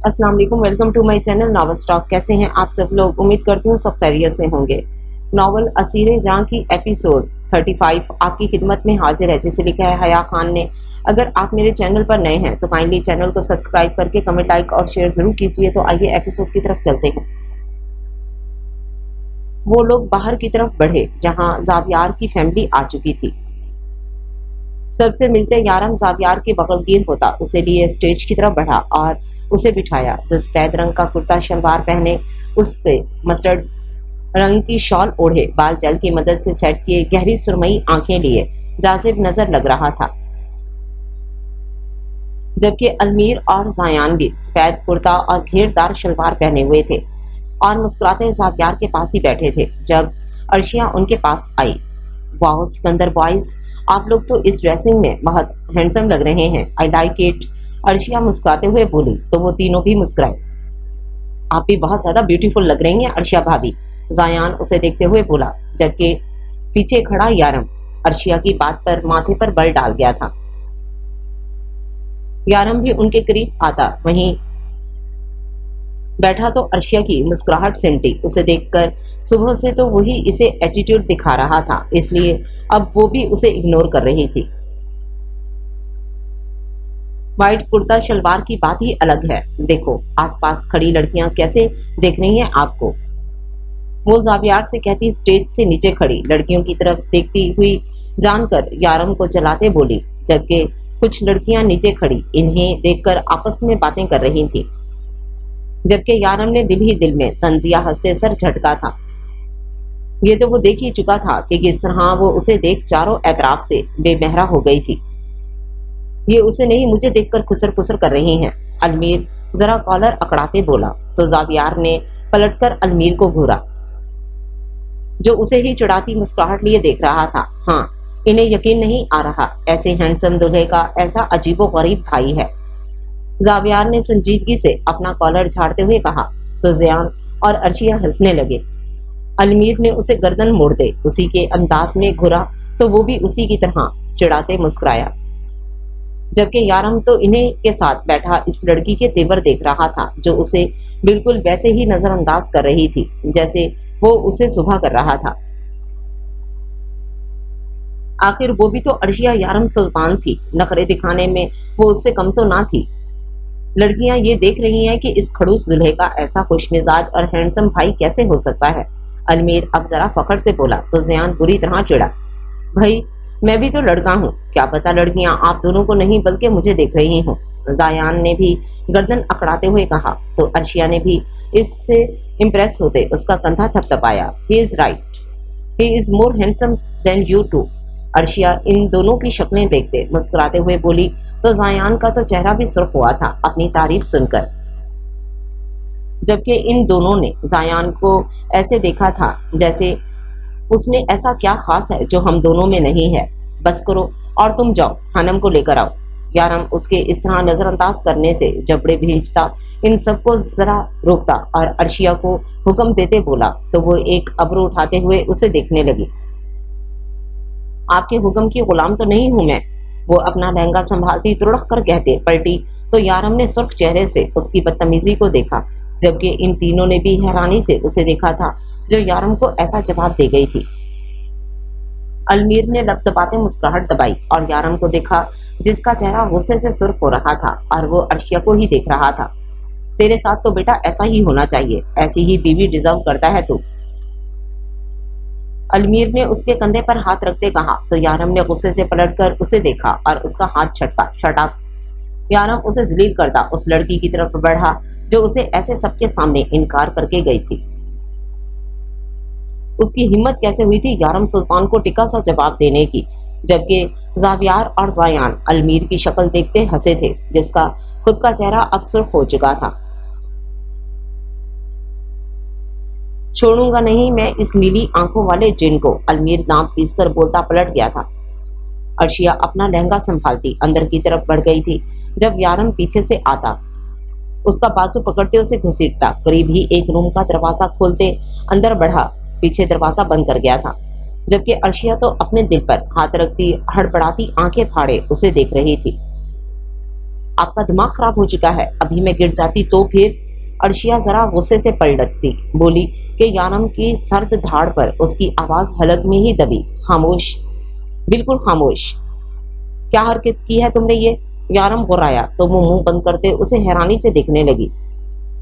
अस्सलाम वालेकुम, welcome to my channel Novel Stock. कैसे हैं आप सब लोग? उम्मीद करती हूँ सब खैरियत से होंगे। नॉवल असीरे जहाँ की एपिसोड 35 आपकी खिदमत में हाजिर है, जिसे लिखा है हया खान ने। अगर आप मेरे चैनल पर नए हैं तो काइंडली चैनल को सब्सक्राइब करके कमेंट, लाइक और शेयर जरूर कीजिए। तो आइए एपिसोड की तरफ चलते हैं। वो लोग बाहर की तरफ बढ़े जहाँ जावियार की फैमिली आ चुकी थी। सबसे मिलते यारम जावियार के बगलगीर होता उसे लिए स्टेज की तरफ बढ़ा और उसे बिठाया, जो सफेद रंग का कुर्ता शलवार पहने, उस पे मस्टर्ड रंग की शॉल ओढ़े, बाल जेल की मदद से सेट किए, गहरी सुरमई आंखें लिए जाजिब नजर लग रहा था। जबकि अलमीर और जायान भी सफेद कुर्ता और घेरदार शलवार पहने हुए थे और मुस्कुराते जावियार के पास ही बैठे थे। जब अर्शिया उनके पास आई, वाह सिकंदर बॉयज, आप लोग तो इस ड्रेसिंग में बहुत हैंडसम लग रहे हैं, आई लाइक इट। अर्शिया मुस्कुराते हुए बोली तो वो तीनों भी मुस्कुराए। आप भी बहुत ज्यादा ब्यूटीफुल लग रही हैं अर्शिया भाभी, जायान उसे देखते हुए बोला, जबकि पीछे खड़ा यारम अर्शिया की बात पर माथे पर बल डाल गया था। यारम भी उनके करीब आता वहीं बैठा तो अर्शिया की मुस्कुराहट सिमटी। उसे देखकर सुबह से तो वही इसे एटीट्यूड दिखा रहा था, इसलिए अब वो भी उसे इग्नोर कर रही थी। व्हाइट कुर्ता शलवार की बात ही अलग है, देखो आसपास खड़ी लड़कियां कैसे देख रही हैं आपको। वो जावियार से कहती स्टेज से नीचे खड़ी लड़कियों की तरफ देखती हुई जानकर यारम को जलाते बोली, जबकि कुछ लड़कियां नीचे खड़ी इन्हें देखकर आपस में बातें कर रही थी। जबकि यारम ने दिल ही दिल में तंजिया हंसते सर झटका था। ये तो वो देख ही चुका था कि किस तरह वो उसे देख चारों एतराफ से बेमहरा हो गई थी। ये उसे नहीं, मुझे देखकर खुसर खुसर कर रही हैं। अलमीर जरा कॉलर अकड़ाते बोला तो जावियार ने पलटकर अलमीर को घूरा, जो उसे ही चिढ़ाती मुस्कुराहट लिए देख रहा था। हाँ, इन्हें यकीन नहीं आ रहा, ऐसे हैंडसम दूल्हे का ऐसा अजीबो गरीब भाई है। जावियार ने संजीदगी से अपना कॉलर झाड़ते हुए कहा तो ज़यान और अर्शिया हंसने लगे। अलमीर ने उसे गर्दन मोड़ दे उसी के अंदाज में घुरा तो वो भी उसी की तरह चिढ़ाते मुस्कुराया। जबकि यारम तो इन्हें के साथ बैठा इस लड़की के तेवर देख रहा था, जो उसे बिल्कुल वैसे ही नजरअंदाज कर रही थी जैसे वो उसे सुबह कर रहा था। आखिर वो भी तो अर्शिया यारम सुल्तान थी, नखरे दिखाने में वो उससे कम तो ना थी। लड़कियां ये देख रही हैं कि इस खड़ूस दूल्हे का ऐसा खुशमिजाज और हैंडसम भाई कैसे हो सकता है। अलमीर अब जरा फखर से बोला तो ज़यान बुरी तरह चिढ़ा, भाई मैं भी तो लड़का हूँ, क्या पता लड़कियां आप दोनों को नहीं बल्कि मुझे देख रही हूँ। जायान ने भी गर्दन अकड़ाते हुए कहा तो अर्शिया ने भी इससे इम्प्रेस होते उसका कंधा थपथपाया। He is right, he is more handsome than you too. Arshiya इन दोनों की शक्लें देखते मुस्कुराते हुए बोली तो जायान का तो चेहरा भी सुर्ख हुआ था अपनी तारीफ सुनकर। जबकि इन दोनों ने जायान को ऐसे देखा था जैसे उसमें ऐसा क्या खास है जो हम दोनों में नहीं है। बस करो और तुम जाओ, हनम को लेकर आओ। यारम उसके इस तरह नजरअंदाज करने से जबड़े भींचता इन सबको जरा रोकता और अर्शिया को हुक्म देते बोला तो वो एक अब्रू उठाते हुए उसे देखने लगी। आपके हुक्म की गुलाम तो नहीं हूं मैं, वो अपना लहंगा संभालती तुड़क कर कहते पलटी तो यारम ने सुर्ख चेहरे से उसकी बदतमीजी को देखा, जबकि इन तीनों ने भी हैरानी से उसे देखा था जो यारम को ऐसा जवाब दे गई थी। अलमीर ने लब दबाते मुस्कुराहट दबाई और यारम को देखा जिसका चेहरा गुस्से से सुर्ख हो रहा था और वो अर्शिया को ही देख रहा था। तेरे साथ तो बेटा ऐसा ही होना चाहिए, ऐसी ही बीवी डिजर्व करता है तू। अलमीर ने उसके कंधे पर हाथ रखते कहा तो यारम ने गुस्से से पलटकर उसे देखा और उसका हाथ छटका। Shut up. यारम उसे जलील करता उस लड़की की तरफ बढ़ा जो उसे ऐसे सबके सामने इनकार करके गई थी। उसकी हिम्मत कैसे हुई थी यारम सुल्तान को टिका सा जवाब देने की, जबकि जावियार और जायान अलमीर की शक्ल देखते हंसे थे जिसका खुद का चेहरा अब सुर्ख हो चुका था। छोड़ूंगा नहीं मैं इस नीली आंखों वाले जिन को, अलमीर दांत पीसकर बोलता पलट गया था। अर्शिया अपना लहंगा संभालती अंदर की तरफ बढ़ गई थी जब यारम पीछे से आता उसका बाजू पकड़ते उसे घसीटता। करीब ही एक रूम का दरवाजा खोलते अंदर बढ़ा, पीछे दरवाजा बंद कर गया था, जबकि अर्शिया तो अपने दिल पर हाथ रखती हड़बड़ाती आंखें फाड़े उसे देख रही थी। आपका दिमाग खराब हो चुका है, अभी मैं गिर जाती तो फिर। अर्शिया जरा गुस्से से पलटती बोली कि यारम की सर्द धाड़ पर उसकी आवाज हलक में ही दबी। खामोश, बिल्कुल खामोश। क्या हरकत की है तुमने ये? यारम गुर्राया तो वो मुंह बंद करते उसे हैरानी से देखने लगी।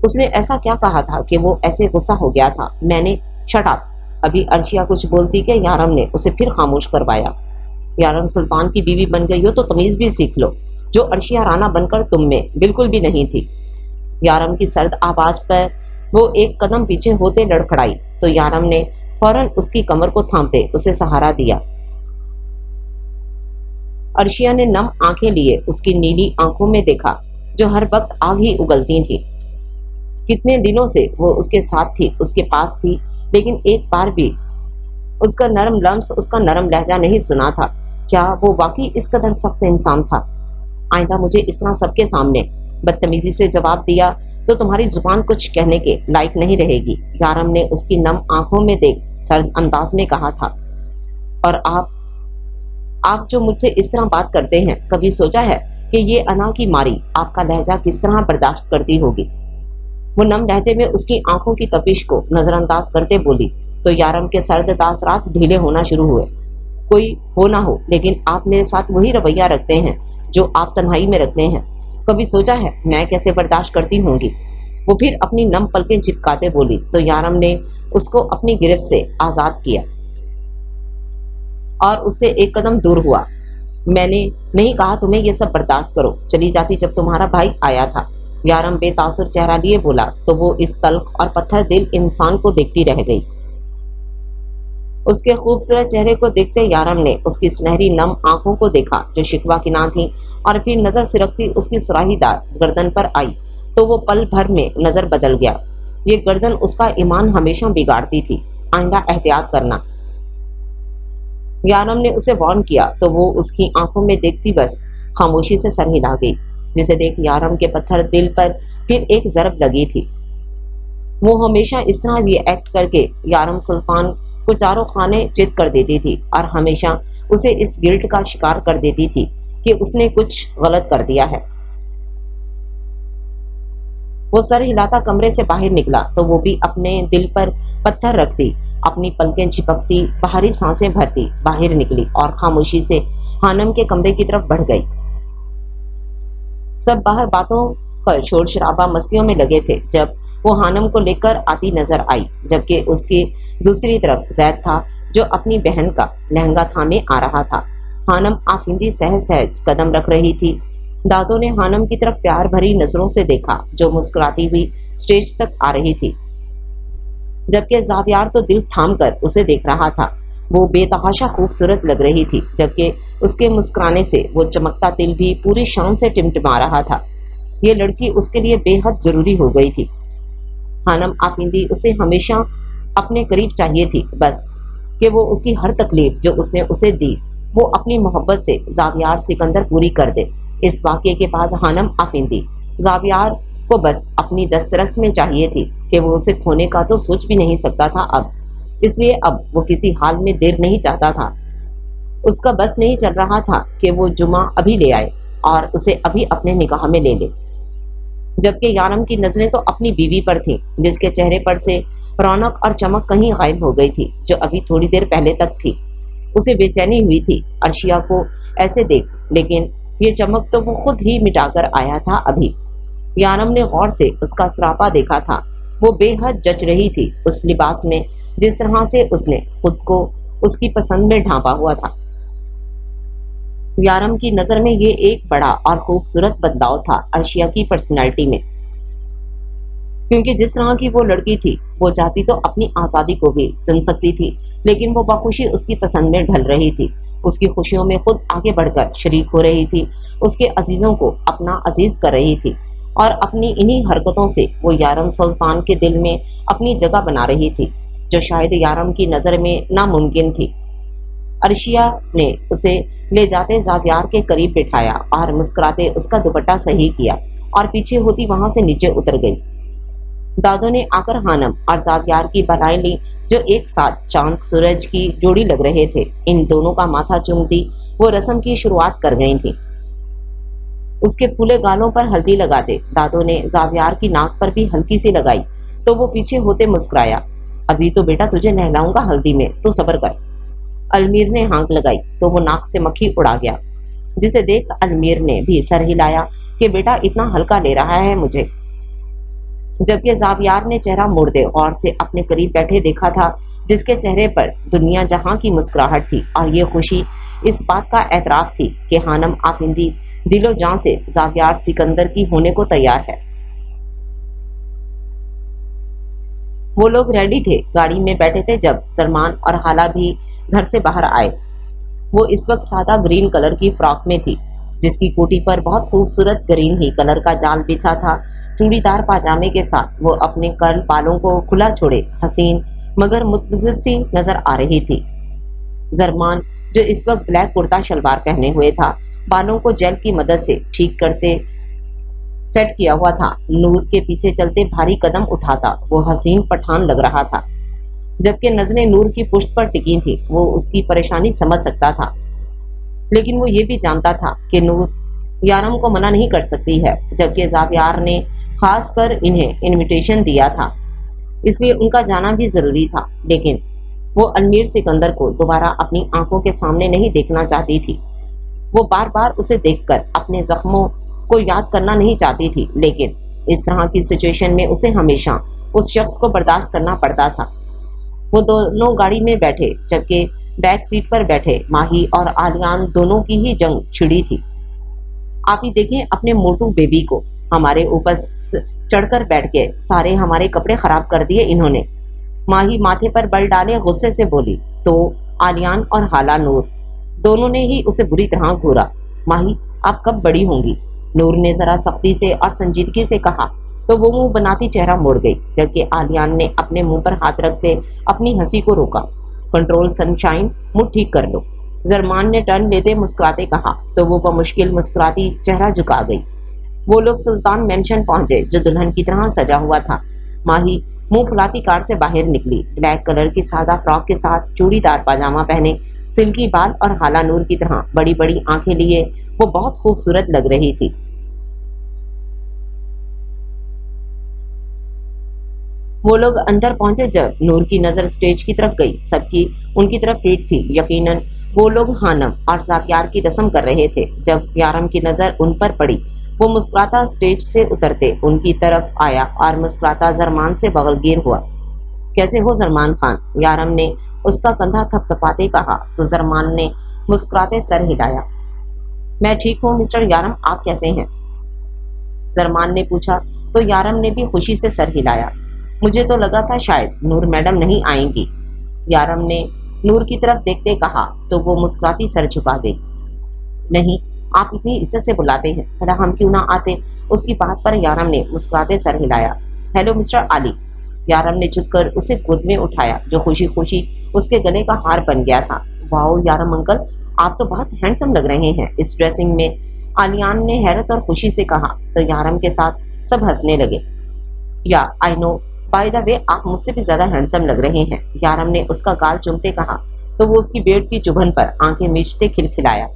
उसने ऐसा क्या कहा था कि वो ऐसे गुस्सा हो गया था? मैंने शट अप। अभी अर्शिया कुछ बोलती कि यारम ने उसे फिर खामोश करवाया। यारम सुल्तान की बीवी बन गई हो तो तमीज भी सीख लो, जो अर्शिया राना बनकर तुम में बिल्कुल भी नहीं थी। यारम की सर्द आवाज पर वो एक कदम पीछे होते लड़खड़ाई तो यारम ने फौरन उसकी कमर को थामते उसे सहारा दिया। अर्शिया ने नम आंखें लिए उसकी नीली आंखों में देखा जो हर वक्त आग ही उगलती थी। कितने दिनों से वो उसके साथ थी, उसके पास थी, लेकिन एक बार भी उसका नरम लम्स, उसका नरम लहजा नहीं सुना था। क्या वो वाकई इस कदर सख्त इंसान था? आइंदा मुझे इस तरह सबके सामने बदतमीजी से जवाब दिया तो तुम्हारी जुबान कुछ कहने के लायक नहीं रहेगी। यारम ने उसकी नम आंखों में देख सर्द अंदाज में कहा था। और आप जो मुझसे इस तरह बात करते हैं, कभी सोचा है कि ये अना की मारी आपका लहजा किस तरह बर्दाश्त करती होगी? वो नम लहजे में उसकी आंखों की तपिश को नजरअंदाज करते बोली तो यारम के सर्द तासरात ढीले होना शुरू हुए। कोई हो ना हो, लेकिन आप मेरे साथ वही रवैया रखते हैं जो आप तन्हाई में रखते हैं। कभी सोचा है मैं कैसे बर्दाश्त करती होंगी? वो फिर अपनी नम पलकें चिपकाते बोली तो यारम ने उसको अपनी गिरफ्त से आजाद किया और उससे एक कदम दूर हुआ। मैंने नहीं कहा तुम्हें ये सब बर्दाश्त करो, चली जाती जब तुम्हारा भाई आया था। यारम बेतासुर चेहरा लिए बोला तो वो इस तल्ख और पत्थर दिल इंसान को देखती रह गई। उसके खूबसूरत चेहरे को देखते यारम ने उसकी सुनहरी नम आंखों को देखा जो शिकवा की ना थी, और फिर नजर सिरकती उसकी सुराहीदार गर्दन पर आई तो वो पल भर में नजर बदल गया। ये गर्दन उसका ईमान हमेशा बिगाड़ती थी, आइंदा एहतियात करना। यारम ने उसे वार्न किया तो वो उसकी आंखों में देखती बस खामोशी से सर हिला गई, जिसे देख यारम के पत्थर दिल पर फिर एक जरब लगी थी। वो हमेशा इस तरह रिएक्ट करके यारम सुल्तान को चारों खाने चित कर देती थी और हमेशा उसे इस गिल्ट का शिकार कर देती थी कि उसने कुछ गलत कर दिया है। वो सर हिलाता कमरे से बाहर निकला तो वो भी अपने दिल पर पत्थर रखती, अपनी पलकें चिपकती, बाहरी सांसें भरती बाहर निकली और खामोशी से हानम के कमरे की तरफ बढ़ गई। सब बाहर बातों का शोर शराबा मस्तियों में लगे थे जब वो हानम को लेकर आती नजर आई, जबकि उसकी दूसरी तरफ जैद था जो अपनी बहन का लहंगा थामे आ रहा था। हानम आफिंदी सहज सहज कदम रख रही थी। दादो ने हानम की तरफ प्यार भरी नजरों से देखा जो मुस्कुराती हुई स्टेज तक आ रही थी, जबकि जावियार तो दिल थाम कर उसे देख रहा था। वो बेतहाशा खूबसूरत लग रही थी, जबकि उसके मुस्कुराने से वो चमकता तिल भी पूरी शान से टिमटिमा रहा था। ये लड़की उसके लिए बेहद जरूरी हो गई थी। हानम आफिंदी उसे हमेशा अपने करीब चाहिए थी, बस कि वो उसकी हर तकलीफ जो उसने उसे दी वो अपनी मोहब्बत से जावियार सिकंदर पूरी कर दे। इस वाक़ये के बाद हानम आफिंदी जावियार को बस अपनी दस्तरस में चाहिए थी कि वो उसे खोने का तो सोच भी नहीं सकता था अब, इसलिए अब वो किसी हाल में देर नहीं चाहता था। उसका बस नहीं चल रहा था कि वो जुमा अभी ले आए और उसे अभी अपने निगाह में ले ले, जबकि यारम की नजरें तो अपनी बीवी पर थीं, जिसके चेहरे पर से रौनक और चमक कहीं गायब हो गई थी जो अभी थोड़ी देर पहले तक थी। उसे बेचैनी हुई थी अर्शिया को ऐसे देख, लेकिन ये चमक तो वो खुद ही मिटाकर आया था अभी। यारम ने गौर से उसका सरापा देखा था। वो बेहद जच रही थी उस लिबास में जिस तरह से उसने खुद को उसकी पसंद में ढांपा हुआ था। यारम की नजर में ये एक बड़ा और खूबसूरत बदलाव था अर्शिया की पर्सनैलिटी में, क्योंकि जिस तरह की वो लड़की थी वो चाहती तो अपनी आज़ादी को भी चुन सकती थी, लेकिन वो बखुशी उसकी पसंद में ढल रही थी। उसकी खुशियों में खुद आगे बढ़कर शरीक हो रही थी, उसके अजीजों को अपना अजीज कर रही थी और अपनी इन्हीं हरकतों से वो यारम सुल्तान के दिल में अपनी जगह बना रही थी जो शायद यारम की नज़र में नामुमकिन थी। अर्शिया ने उसे ले जाते जावियार के करीब बिठाया और मुस्कुराते उसका दुपट्टा सही किया और पीछे होती वहां से नीचे उतर गई। दादो ने आकर हानम और जावियार की बधाई ली जो एक साथ चांद सूरज की जोड़ी लग रहे थे। इन दोनों का माथा चूमती वो रस्म की शुरुआत कर गई थी। उसके फूले गालों पर हल्दी लगा दे। दादो ने जावियार की नाक पर भी हल्की सी लगाई तो वो पीछे होते मुस्कुराया। अभी तो बेटा तुझे नहलाऊंगा हल्दी में, तो सब्र कर। अलमीर ने हाँक लगाई तो वो नाक से मक्खी उड़ा गया, जिसे देख अलमीर ने भी सर हिलाया कि बेटा इतना हल्का ले रहा है मुझे। जबकि जावियार ने चेहरा मोड़ दे गौर से अपने करीब बैठे देखा था, जिसके चेहरे पर दुनिया जहां की मुस्कुराहट थी और ये खुशी इस बात का एतराफ थी कि हानम आफिंदी दिलो जान से जावियार सिकंदर की होने को तैयार है। वो लोग रेडी थे, गाड़ी में बैठे थे जब सलमान और हाला भी घर से बाहर आए। वो इस वक्त सादा ग्रीन कलर की फ्रॉक में थी, जिसकी कोटी पर बहुत खूबसूरत ग्रीन ही कलर का जाल बिछा था। चूड़ीदार पाजामे के साथ वो अपने कर्ल बालों को खुला छोड़े हसीन मगर मुतज़िब सी नजर आ रही थी। जरमान, जो इस वक्त ब्लैक कुर्ता शलवार पहने हुए था, बालों को जेल की मदद से ठीक करते सेट किया हुआ था, नूर के पीछे चलते भारी कदम उठाता वो हसीन पठान लग रहा था। जबकि नजरें नूर की पुश्त पर टिकी थी, वो उसकी परेशानी समझ सकता था, लेकिन वो ये भी जानता था कि नूर यारम को मना नहीं कर सकती है। जबकि जावियार ने खास कर इन्हें इनविटेशन दिया था, इसलिए उनका जाना भी जरूरी था। लेकिन वो अलमीर सिकंदर को दोबारा अपनी आंखों के सामने नहीं देखना चाहती थी। वो बार बार उसे देखकर अपने जख्मों को याद करना नहीं चाहती थी, लेकिन इस तरह की सिचुएशन में उसे हमेशा उस शख्स को बर्दाश्त करना पड़ता था। वो दोनों गाड़ी में बैठे, जबकि बैक सीट पर बैठे माही और आलियान दोनों की ही जंग छिड़ी थी। आप ही देखें अपने मोटू बेबी को, हमारे ऊपर चढ़कर बैठ के सारे हमारे कपड़े खराब कर दिए इन्होंने। माही माथे पर बल डाले गुस्से से बोली तो आलियान और हाला नूर दोनों ने ही उसे बुरी तरह घूरा। माही, आप कब बड़ी होंगी? नूर ने जरा सख्ती से और संजीदगी से कहा तो वो मुंह बनाती चेहरा मोड़ गई, जबकि आलियान ने अपने मुंह पर हाथ रखते अपनी हंसी को रोका। कंट्रोल सनशाइन, मुंह ठीक कर लो। जरमान ने टर्न लेते मुस्कुराते कहा तो वो बमुश्किल मुस्कुराती चेहरा झुका गई। वो लोग सुल्तान मेंशन पहुंचे, जो दुल्हन की तरह सजा हुआ था। माही मुंह फुलाती कार से बाहर निकली, ब्लैक कलर की सादा फ्रॉक के साथ चूड़ीदार पाजामा पहने, सिल्की बाल और हाला नूर की तरह बड़ी बड़ी आंखें लिए वो बहुत खूबसूरत लग रही थी। वो लोग अंदर पहुंचे जब नूर की नजर स्टेज की तरफ गई। सबकी उनकी तरफ पीठ थी। यकीनन वो लोग हानम और जावियार की रस्म कर रहे थे। जब यारम की नजर उन पर पड़ी, वो मुस्कुराता स्टेज से उतरते उनकी तरफ आया और मुस्कुराता जरमान से बगलगीर हुआ। कैसे हो जरमान खान? यारम ने उसका कंधा थपथपाते कहा तो जरमान ने मुस्कुराते सर हिलाया। मैं ठीक हूँ मिस्टर यारम, आप कैसे हैं? जरमान ने पूछा तो यारम ने भी खुशी से सर हिलाया। मुझे तो लगा था शायद नूर मैडम नहीं आएंगी। यारम ने नूर की तरफ देखते कहा तो वो मुस्कुराती सर झुका गई। नहीं, आप इतनी इज्जत से बुलाते हैं, भला हम क्यों ना आते? उसकी बात पर यारम ने मुस्कुराते सर हिलाया। Hello mister Ali. यारम ने झुककर उसे गोद में उठाया, जो खुशी खुशी उसके गले का हार बन गया था। वाओ यारम अंकल, आप तो बहुत हैंडसम लग रहे हैं इस ड्रेसिंग में, आलियान ने हैरत और खुशी से कहा तो यारम के साथ सब हंसने लगे। या I know, by the way आप मुझसे भी ज्यादा हैंडसम लग रहे हैं, यारम ने उसका गाल चूमते कहा तो वो उसकी बेड की चुभन पर आंखें मीचते खिलखिलाया।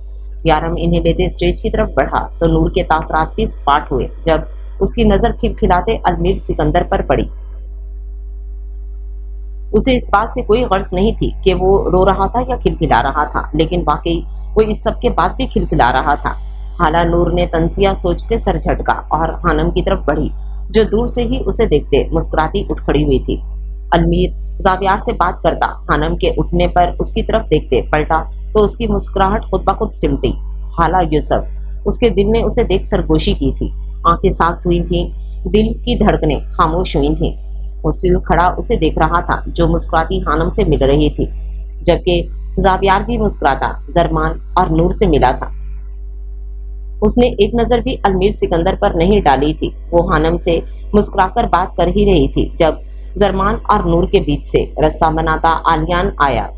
यारम इन्हें लेते स्टेज की तरफ बढ़ा तो नूर के तासरात भी स्पाट हुए जब उसकी नजर खिलखिलाते अलमीर सिकंदर पर पड़ी। उसे इस बात से कोई गर्ज नहीं थी कि वो रो रहा था या खिलखिला रहा था, लेकिन वाकई वो इस सब के बाद भी खिलखिला रहा था। हाला नूर ने तंसिया सोचते सर झटका और हानम की तरफ बढ़ी, जो दूर से ही उसे देखते मुस्कुराती उठ खड़ी हुई थी। अलमीर जावियार से बात करता हानम के उठने पर उसकी तरफ देखते पलटा तो उसकी मुस्कुराहट खुद ब खुद सिमटी। हाला यूसुफ, उसके दिल ने उसे देख सरगोशी की थी, आंखें साख्त हुई थी, दिल की धड़कनें खामोश हुई थी। मुस्लिम खड़ा उसे देख रहा था, जो मुस्कुराती हानम से मिल रही थी, जबकि जावियार भी मुस्कुराता जरमान और नूर से मिला था। उसने एक नजर भी अलमीर सिकंदर पर नहीं डाली थी। वो हानम से मुस्कुराकर बात कर ही रही थी जब जरमान और नूर के बीच से रास्ता बनाता आलियान आया।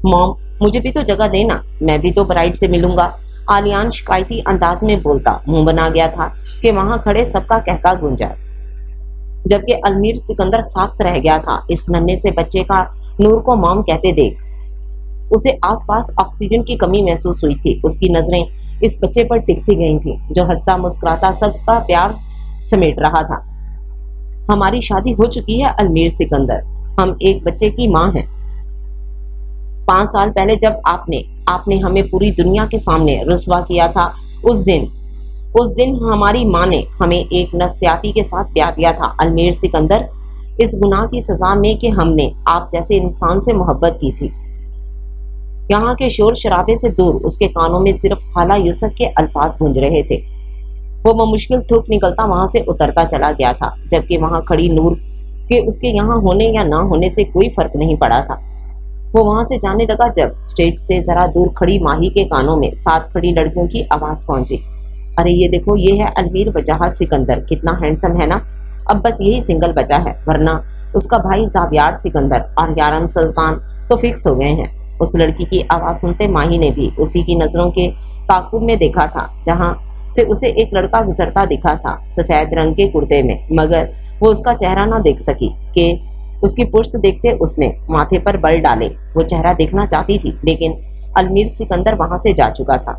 मॉम, मुझे भी तो जगह देना, मैं भी तो ब्राइड से मिलूंगा। आलियान शिकायती अंदाज में बोलता मुंह बना गया था कि वहां खड़े सबका कहका गूंजा, जबकि अलमीर सिकंदर साख्त रह गया था। इस नन्हे से बच्चे का नूर को मॉम कहते देख उसे आसपास ऑक्सीजन की कमी महसूस हुई थी। उसकी नजरें इस बच्चे पर टिक सी गई थी जो हंसता मुस्कुराता सबका प्यार समेट रहा था। हमारी शादी हो चुकी है अलमीर सिकंदर, हम एक बच्चे की माँ हैं। 5 साल पहले जब आपने हमें पूरी दुनिया के सामने रुस्वा किया था, उस दिन हमारी माँ ने हमें एक नफसियाती के साथ ब्याह दिया था अलमीर सिकंदर, इस गुनाह की सजा में कि हमने आप जैसे इंसान से मोहब्बत की थी। यहाँ के शोर शराबे से दूर उसके कानों में सिर्फ खाला यूसुफ के अल्फाज गूंज रहे थे। वो मुश्किल थूक निकलता वहां से उतरता चला गया था, जबकि वहां खड़ी नूर के उसके यहाँ होने या ना होने से कोई फर्क नहीं पड़ा था। वो वहां से जाने लगा जब स्टेज से जरा दूर खड़ी माही के कानों में 7 खड़ी लड़कियों की आवाज पहुंची। अरे ये देखो, ये है अलमीर वजाहत सिकंदर, कितना हैंडसम है ना। अब बस यही सिंगल बचा है, वरना उसका भाई जावियार सिकंदर और यारम सुल्तान तो फिक्स हो गए हैं। उस लड़की की आवाज सुनते माही ने भी उसी की नजरों के ताकुब में देखा था जहां से उसे एक लड़का गुजरता दिखा था सफेद रंग के कुर्ते में, मगर वो उसका चेहरा ना देख सकी कि उसकी पुश्त देखते उसने माथे पर बल डाले। वो चेहरा देखना चाहती थी, लेकिन अलमीर सिकंदर वहां से जा चुका था।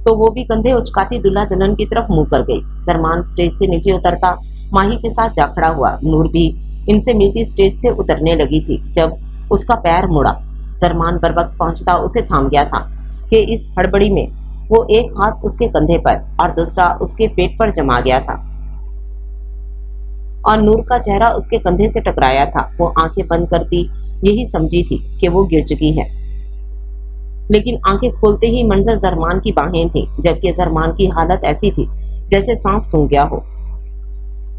तो वो भी कंधे उचकाती दुल्हा दुल्हन की तरफ मुंह कर गई। जरमान स्टेज से नीचे उतरता माही के साथ जा खड़ा हुआ। नूर भी इनसे मिलती स्टेज से उतरने लगी थी जब उसका पैर मुड़ा। जरमान बर वक्त पहुंचता उसे थाम गया था कि इस हड़बड़ी में वो एक हाथ उसके कंधे पर और दूसरा उसके पेट पर जमा गया था और नूर का चेहरा उसके कंधे से टकराया था। वो आंखें बंद करती यही समझी थी कि वो गिर चुकी है, लेकिन आंखें खोलते ही मंजर जरमान की बाहें थी, जबकि जरमान की हालत ऐसी थी जैसे सांप सूंघ गया हो।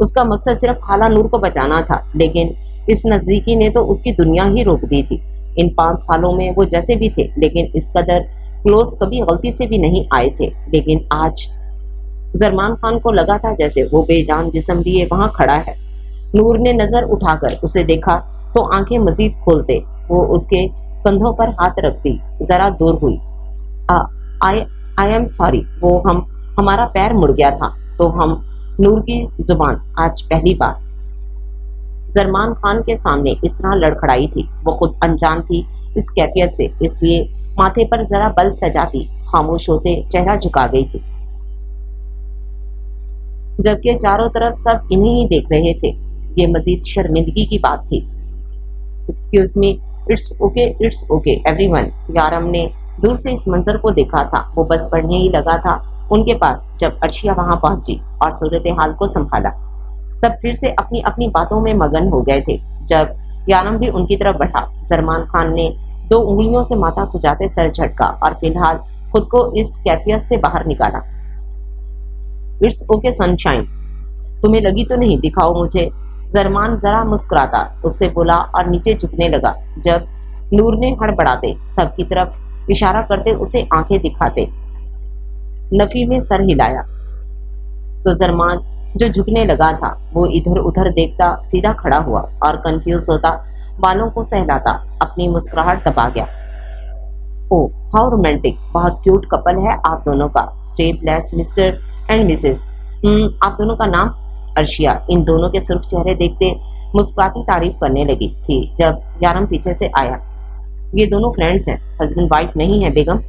उसका मकसद सिर्फ खाला नूर को बचाना था, लेकिन इस नजदीकी ने तो उसकी दुनिया ही रोक दी थी। इन 5 सालों में वो जैसे भी थे, लेकिन इस कदर क्लोज कभी गलती से भी नहीं आए थे। लेकिन आज जरमान खान को लगा था जैसे वो बेजान जिस्म लिए वहां खड़ा है। नूर ने नजर उठाकर उसे देखा तो आंखें मजीद खोलते वो उसके कंधों पर हाथ रखती जरा दूर हुई। आई एम सॉरी, वो हमारा पैर मुड़ गया था। तो हम नूर की जुबान आज पहली बार जरमान खान के सामने इस तरह लड़खड़ाई थी। वो खुद अनजान थी इस कैफियत से, इसलिए माथे पर जरा बल सजाती खामोश होते चेहरा झुका गई थी, जबकि चारों तरफ सब इन्हीं ही देख रहे थे। ये मजीद शर्मिंदगी की बात थी। Excuse me, it's okay everyone. Yaram ने दूर से इस मंजर को देखा था। वो बस पढ़ने ही लगा था उनके पास जब अर्शिया वहां पहुंची और सूरत हाल को संभाला। सब फिर से अपनी अपनी बातों में मगन हो गए थे। जब यारम भी उनकी तरफ बढ़ा, जरमान खान ने 2 उंगलियों से माथा खुजाते सर झटका और फिलहाल खुद को इस कैफियत से बाहर निकाला। इट्स ओके सनशाइन, तुम्हें लगी तो नहीं, दिखाओ मुझे। जरमान जरा मुस्कुराता उससे बोला और नीचे झुकने लगा। जब नूर ने हड़बड़ाते सबकी तरफ इशारा करते उसे आंखें दिखाते नफी में सर हिलाया, तो जरमान जो झुकने लगा था वो इधर उधर देखता सीधा खड़ा हुआ और कंफ्यूज होता बालों को सहलाता अपनी मुस्कुराहट दबा गया। ओह हाउ रोमांटिक, बहुत क्यूट कपल है आप दोनों का। Stay blessed mister and Mrs. आप दोनों का नाम? अर्शिया इन दोनों के सुर्ख चेहरे देखते मुस्कुराती तारीफ करने लगी थी जब यारम पीछे से आया। ये दोनों फ्रेंड्स हैं, हस्बैंड वाइफ नहीं है बेगम।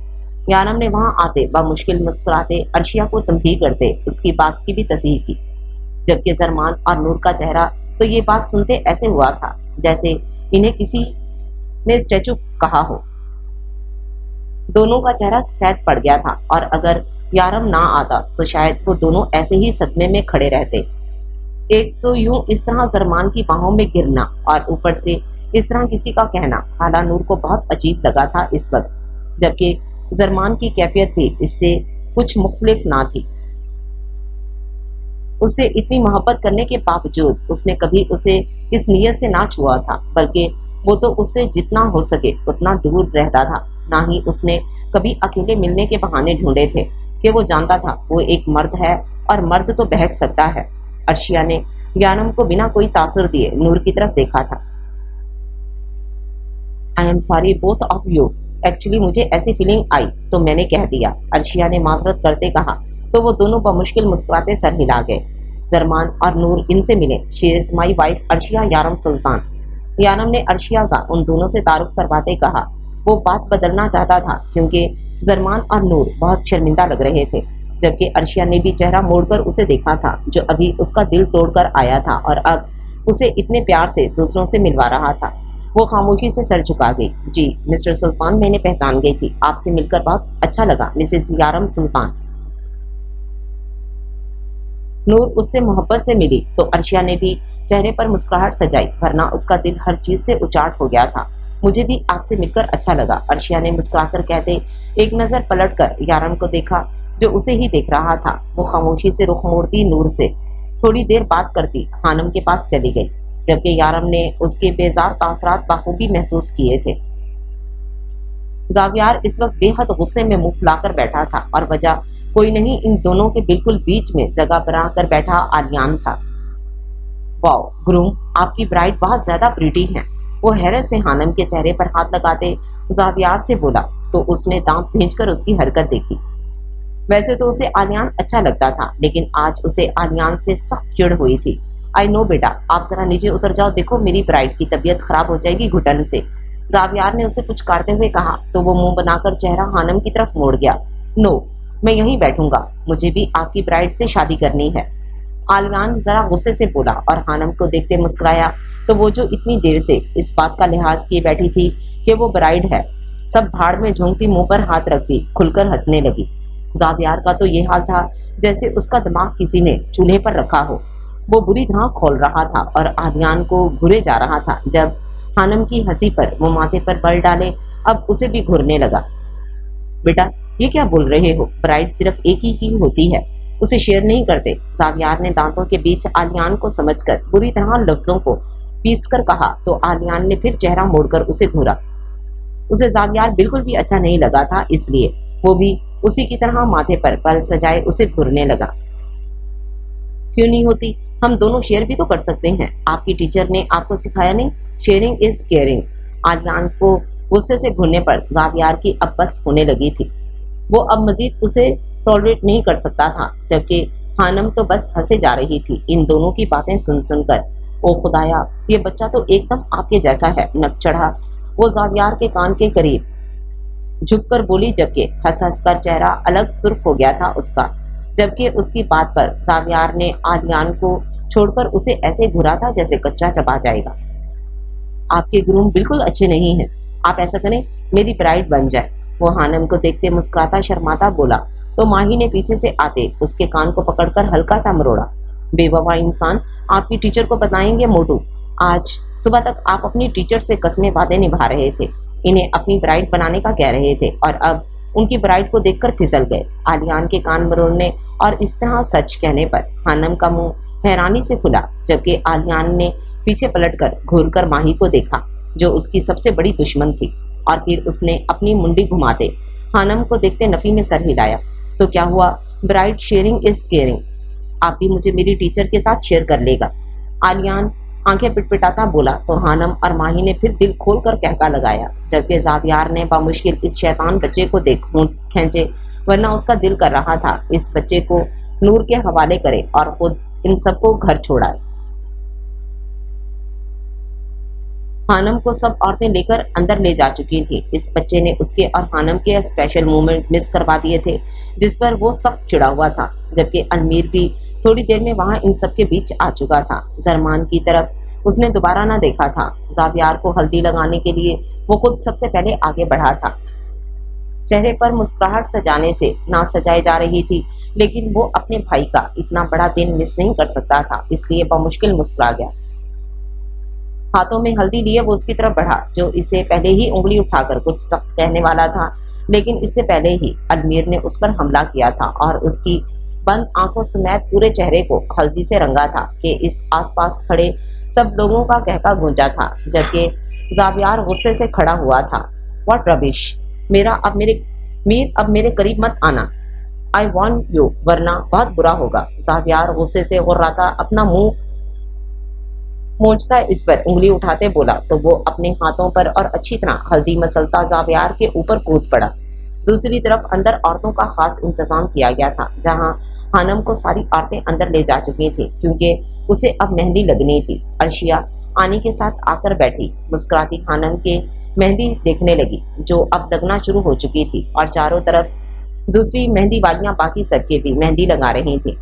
यारम ने वहां आते मुश्किल मुस्कुराते अर्शिया को तंबीह करते उसकी बात की भी तस्दीक की, जबकि जरमान और नूर का चेहरा तो ये बात सुनते ऐसे हुआ था जैसे इन्हें किसी ने स्टैचू कहा हो। दोनों का चेहरा सफेद पड़ गया था और अगर यारम ना आता तो शायद वो दोनों ऐसे ही सदमे में खड़े रहते। एक तो यूं इस तरह जरमान की बाहों में गिरना और ऊपर से इस तरह किसी का कहना खाला नूर को बहुत अजीब लगा था इस वक्त, जबकि जरमान की कैफियत भी इससे कुछ मुख्तलिफ ना थी। उससे इतनी मोहब्बत करने के बावजूद उसने कभी उसे इस नीयत से ना छुआ था, बल्कि वो तो उससे जितना हो सके उतना दूर रहता था। ना ही उसने कभी अकेले मिलने के बहाने ढूंढे थे कि वो जानता था वो एक मर्द है और मर्द तो बहक सकता है। अर्शिया ने यारम को बिना कोई तासुर दिए नूर की तरफ देखा था। I am sorry both of you, actually मुझे ऐसी फीलिंग आई तो मैंने कह दिया, अर्शिया ने माजरत करते कहा। तो वो दोनों बमुश्किल मुस्कुराते सर हिला गए। जरमान और नूर इनसे मिले। She is my wife Arshiya Yaram Sultan. Yaram ने अर्शिया का उन दोनों से तारुफ करवाते कहा। वो बात बदलना चाहता था क्योंकि जरमान और नूर बहुत शर्मिंदा लग रहे थे, जबकि अर्शिया ने भी चेहरा मोड़कर उसे देखा था, जो अभी उसका दिल तोड़कर आया था और अब उसे इतने प्यार से दूसरों से मिलवा रहा था। वो खामोशी से सर झुका गई। जी मिस्टर सुल्तान, मैंने पहचान गई थी, आपसे मिलकर बहुत अच्छा लगा, मिसेस यारम सुल्तान। नूर उससे मोहब्बत से मिली तो अर्शिया ने भी चेहरे पर मुस्कुराहट सजाई, वरना उसका दिल हर चीज से उचाट हो गया था। मुझे भी आपसे मिलकर अच्छा लगा, अर्शिया ने मुस्कुराकर कहते एक नजर पलटकर यारम को देखा, जो उसे ही देख रहा था। वो खामोशी से रुख मोड़ती नूर से थोड़ी देर बात करती खानम के पास चली गई, जबकि यारम ने उसके बेजार तासरात बखूबी महसूस किए थे। जावियार इस वक्त बेहद गुस्से में मुंह फुलाकर बैठा था और वजह कोई नहीं, इन दोनों के बिल्कुल बीच में जगह बना कर बैठा आलियान था। वाओ ग्रूम, आपकी ब्राइड बहुत ज्यादा प्रीटी है, वो हैरत से हानम के चेहरे पर हाथ लगाते जावियार से बोला, तो उसने दांत भींचकर उसकी हरकत देखी। वैसे तो उसे आलियान अच्छा लगता था, लेकिन आज उसे आलियान से सख्त चिढ़ हुई थी। आई नो बेटा, आप जरा नीचे उतर जाओ, देखो मेरी ब्राइड की तबीयत खराब हो जाएगी घुटन से। जावियार ने उसे कुछ काटते हुए कहा तो वो मुंह बनाकर चेहरा हानम की तरफ मोड़ गया। नो, मैं यहीं बैठूंगा, मुझे भी आपकी ब्राइड से शादी करनी है। आलियान जरा गुस्से से बोला और हानम को देखते मुस्कुराया, तो वो जो इतनी देर से इस बात का लिहाज किए बैठी थी कि वो ब्राइड है, सब भाड़ में झोंकती मुंह पर हाथ रखती खुलकर हंसने लगी। जावियार का तो ये हाल था जैसे उसका दिमाग किसी ने चूल्हे पर रखा हो। वो बुरी तरह खोल रहा था और आलियान को घुरे जा रहा था। जब हानम की हंसी पर वो माथे पर बल डाले, अब उसे भी घुरने लगा। बेटा ये क्या बोल रहे हो, ब्राइड सिर्फ एक ही होती है, उसे शेयर नहीं करते। जावियार ने दांतों के बीच आलियान को समझकर बुरी तरह लफ्जों को पीस कर कहा, तो आलियान ने फिर चेहरा मोड़कर उसे घूरा। उसे जावियार बिल्कुल भी अच्छा नहीं लगा था, इसलिए वो भी उसी की तरह माथे पर बल सजाए उसे घूरने लगा। क्यों नहीं होती, हम दोनों शेयर भी तो कर सकते हैं, आपकी टीचर ने आपको सिखाया नहीं, शेयरिंग इज केयरिंग। आलियान को गुस्से से घूरने पर जावियार की अब बस होने लगी थी। वो अब मजीद उसे टॉलरेट नहीं कर सकता था, जबकि हानम तो बस हंसे जा रही थी इन दोनों की बातें सुन सुनकर। ओ खुदाया, ये बच्चा तो एकदम आपके जैसा है, नक चढ़ा। वो जावियार के कान के करीब झुककर बोली, जबकि हंस हंस कर चेहरा अलग सुर्ख हो गया था उसका। जबकि उसकी बात पर जावियार ने आलियान को छोड़कर उसे ऐसे घुरा था जैसे कच्चा चबा जाएगा। आपके ग्रूम बिल्कुल अच्छे नहीं हैं, आप ऐसा करें मेरी ब्राइड बन जाए। वो हानम को देखते मुस्कुराता शर्माता बोला, तो माही ने पीछे से आते उसके कान को पकड़कर हल्का सा मरोड़ा। बेवफा इंसान, आपकी टीचर को बताएंगे मोटू, आज सुबह तक आप अपनी टीचर से कसमे वादे निभा रहे थे, इन्हें अपनी ब्राइड बनाने का कह रहे थे, और अब उनकी ब्राइड को देखकर फिसल गए। आलियान के कान मरोड़ने और इस तरह सच कहने पर हानम का मुंह हैरानी से खुला, जबकि आलियान ने पीछे पलटकर घूरकर माही को देखा, जो उसकी सबसे बड़ी दुश्मन थी, और फिर उसने अपनी मुंडी घुमाते हानम को देखते नफी में सर हिलाया। तो क्या हुआ, ब्राइड शेयरिंग इज केयरिंग, आप भी मुझे मेरी टीचर के साथ शेयर कर लेगा। आलियान आंखें पिटपिटाता बोला, तो हानम और माही ने फिर दिल खोल कर कहका लगाया, जबकि जावियार ने बामुश्किल इस शैतान बच्चे को देख होंठ खींचे, वरना उसका दिल कर रहा था इस बच्चे को नूर के हवाले करे और खुद इन सबको घर छोड़ाए। हानम को सब औरतें लेकर अंदर ले जा चुकी थी। इस बच्चे ने उसके और हानम के स्पेशल मोमेंट मिस करवा दिए थे, जिस पर वो सख्त चिढ़ा हुआ था, जबकि अलमीर भी थोड़ी देर में वहां इन सब के बीच आ चुका था। जरमान की तरफ उसने दोबारा ना देखा था। जावियार को हल्दी लगाने के लिए वो खुद सबसे पहले आगे बढ़ा था। चेहरे पर मुस्कुराहट सजाने से ना सजाई जा रही थी, लेकिन वो अपने भाई का इतना बड़ा दिन मिस नहीं कर सकता था, इसलिए बमुश्किल मुस्कुरा गया। हाथों में हल्दी लिए वो उसकी तरफ बढ़ा, जो इसे पहले ही उंगली उठाकर कुछ सख्त कहने वाला था, लेकिन इससे पहले ही अलमीर ने उस पर हमला किया था और उसकी बंद आंखों समेत पूरे चेहरे को हल्दी से रंगा था कि इस आसपास खड़े सब लोगों का कहका गूंजा था, जबकि जावियार गुस्से से खड़ा हुआ था। व्हाट रबिश, मीर अब मेरे करीब मत आना, आई वार्न यू, वरना बहुत बुरा होगा। जावियार गुस्से से गुर्राता अपना मुंह मोचता इस पर उंगली उठाते बोला, तो वो अपने हाथों पर और अच्छी तरह हल्दी मसलता जावियार के ऊपर कूद पड़ा। दूसरी तरफ अंदर औरतों का खास इंतजाम किया गया था, जहां हानम को सारी औरतें अंदर ले जा चुकी थी, क्योंकि उसे अब मेहंदी लगनी थी। अर्शिया आनी के साथ आकर बैठी। मुस्कुराती हानम के मेहंदी देखने लगी, जो अब लगना शुरू हो चुकी थी, और चारों तरफ दूसरी मेहंदी वालियां बाकी सबके भी मेहंदी लगा रही थी।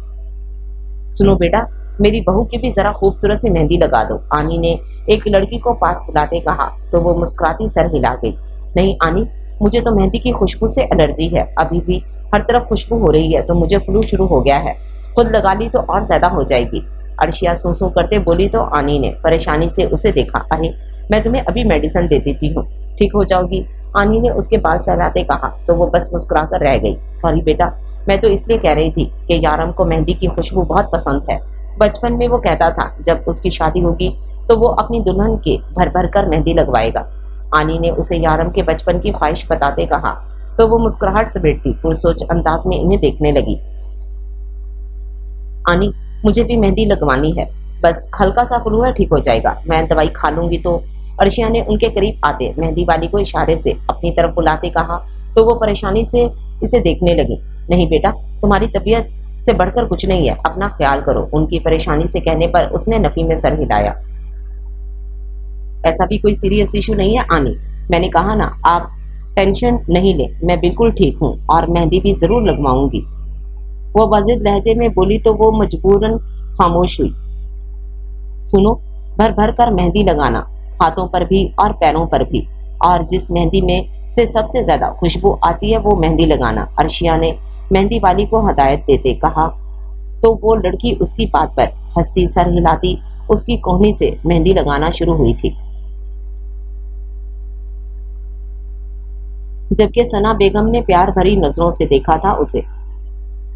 सुनो बेटा, मेरी बहू की भी जरा खूबसूरत सी मेहंदी लगा दो, आनी ने एक लड़की को पास बुलाते कहा, तो वो मुस्कुराती सर हिला गई। नहीं आनी, मुझे तो मेहंदी की खुशबू से एलर्जी है, अभी भी हर तरफ खुशबू हो रही है, तो मुझे फ्लू शुरू हो गया है, खुद लगा ली तो और ज्यादा हो जाएगी। अर्शिया सू करते बोली तो आनी ने परेशानी से उसे देखा। अरे मैं तुम्हें अभी मेडिसिन दे देती हूँ, ठीक हो जाओगी, आनी ने उसके बाल सहलाते कहा, तो वो बस मुस्कुरा कर रह गई। सॉरी बेटा, मैं तो इसलिए कह रही थी कि यारम को मेहंदी की खुशबू बहुत पसंद है। बचपन में वो कहता था जब उसकी शादी होगी तो वो अपनी दुल्हन के भर भर कर मेहंदी लगवाएगा। आनी ने उसे यारम के बचपन की ख्वाहिश बताते कहा, तो वो मुस्कुराहट समेटती पुरसोच अंदाज में इन्हें देखने लगी। आनी, मुझे भी मेहंदी लगवानी है, बस हल्का सा फ्लू है, ठीक हो जाएगा, मैं दवाई खा लूंगी। तो अर्शिया ने उनके करीब आते मेहंदी वाली को इशारे से अपनी तरफ बुलाते कहा, तो वो परेशानी से इसे देखने लगी। नहीं बेटा, तुम्हारी तबीयत से बढ़कर कुछ नहीं है, अपना ख्याल करो। उनकी परेशानी से कहने पर उसने नफी में सर हिलाया। ऐसा भी कोई सीरियस इशू नहीं है आनी, मैंने कहा ना, आप टेंशन नहीं ले, मैं बिल्कुल ठीक हूँ और मेहंदी भी जरूर लगवाऊंगी। वो वाजिद लहजे में बोली तो वो मजबूरन खामोश हुई। सुनो, भर भर कर मेहंदी लगाना, हाथों पर भी और पैरों पर भी, और जिस मेहंदी में से सबसे ज्यादा खुशबू आती है वो मेहंदी लगाना, अर्शिया ने मेहंदी वाली को हदायत देते कहा। तो वो लड़की उसकी बात पर हंसती सर हिलाती उसकी कोहनी से मेहंदी लगाना शुरू हुई थी। जबकि सना बेगम ने प्यार भरी नजरों से देखा था उसे।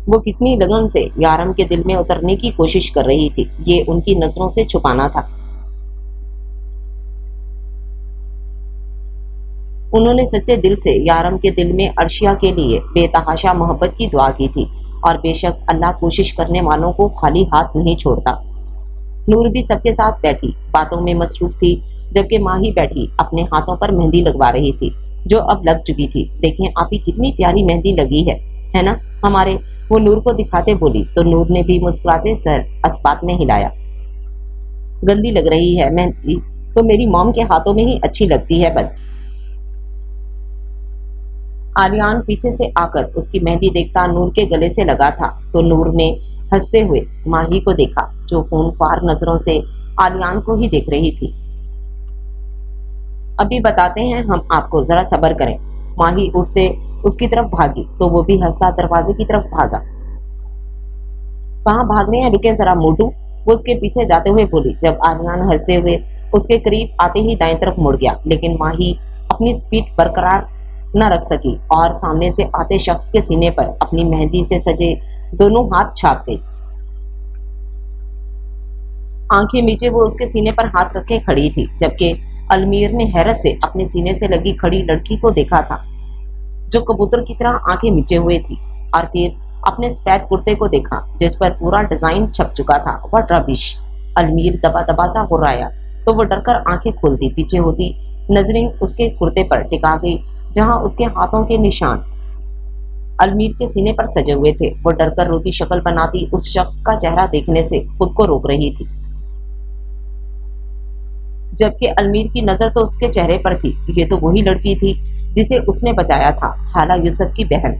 वो कितनी लगन से यारम के दिल में उतरने की कोशिश कर रही थी, ये उनकी नजरों से छुपाना था। उन्होंने सच्चे दिल से यारम के दिल में अर्शिया के लिए बेतहाशा मोहब्बत की दुआ की थी, और बेशक अल्लाह कोशिश करने वालों को खाली हाथ नहीं छोड़ता। नूर भी सबके साथ बैठी बातों में मसरूफ थी, जबकि माही बैठी अपने हाथों पर मेहंदी लगवा रही थी, जो अब लग चुकी थी। देखें आपी, कितनी प्यारी मेहंदी लगी है ना हमारे, वो नूर को दिखाते बोली, तो नूर ने भी मुस्कुराते सर अस्पात में हिलाया। गंदी लग रही है मेहंदी तो मेरी मॉम के हाथों में ही अच्छी लगती है बस। आर्यान पीछे से आकर उसकी मेहंदी देखता नूर के गले से लगा था, तो नूर ने हंसते हुए माही को देखा, जो खूनख्वार नजरों से आर्यान को ही देख रही थी। अभी बताते हैं हम आपको, जरा सब्र करें। माही उठते उसकी तरफ भागी, तो वो भी हंसता दरवाजे की तरफ भागा। कहाँ भागने हैं, रुके जरा मोटू, वो उसके पीछे जाते हुए बोली। जब आर्यान हंसते हुए उसके करीब आते ही दाएं तरफ मुड़ गया, लेकिन माही अपनी स्पीड बरकरार न रख सकी और सामने से आते शख्स के सीने पर अपनी मेहंदी से सजे दोनों हाथ छाप गई। आंखें नीचे वो उसके सीने पर हाथ रखे खड़ी थी, जबकि अलमीर ने हैरत से अपने सीने से लगी खड़ी लड़की को देखा था, जो कबूतर की तरह आंखें नीचे हुए थी, और फिर अपने सफेद कुर्ते को देखा जिस पर पूरा डिजाइन छप चुका था। What rubbish! अलमीर दबा दबा सा हुर्राया, तो वो डरकर आंखें खोलती पीछे होती नजरें उसके कुर्ते पर टिका गई, जहां उसके हाथों के निशान अलमीर के सीने पर सजे हुए थे। वो डरकर रोती शक्ल बनाती उस शख्स का चेहरा देखने से खुद को रोक रही थी, जबकि अलमीर की नजर तो उसके चेहरे पर थी। ये तो वही लड़की थी जिसे उसने बचाया था, हाला यूसुफ की बहन।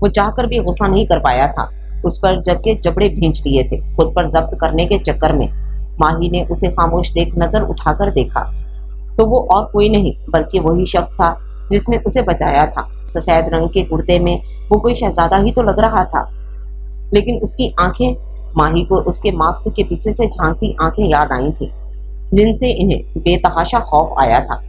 वो चाहकर भी गुस्सा नहीं कर पाया था उस पर, जबकि जबड़े भींच लिए थे खुद पर जब्त करने के चक्कर में। माही ने उसे खामोश देख नजर उठाकर देखा, तो वो और कोई नहीं बल्कि वही शख्स था जिसने उसे बचाया था। सफेद रंग के कुर्ते में वो कोई शहजादा ही तो लग रहा था, लेकिन उसकी आंखें, माही को उसके मास्क के पीछे से झांकती आंखें याद आई थी, जिनसे इन्हें बेतहाशा खौफ आया था।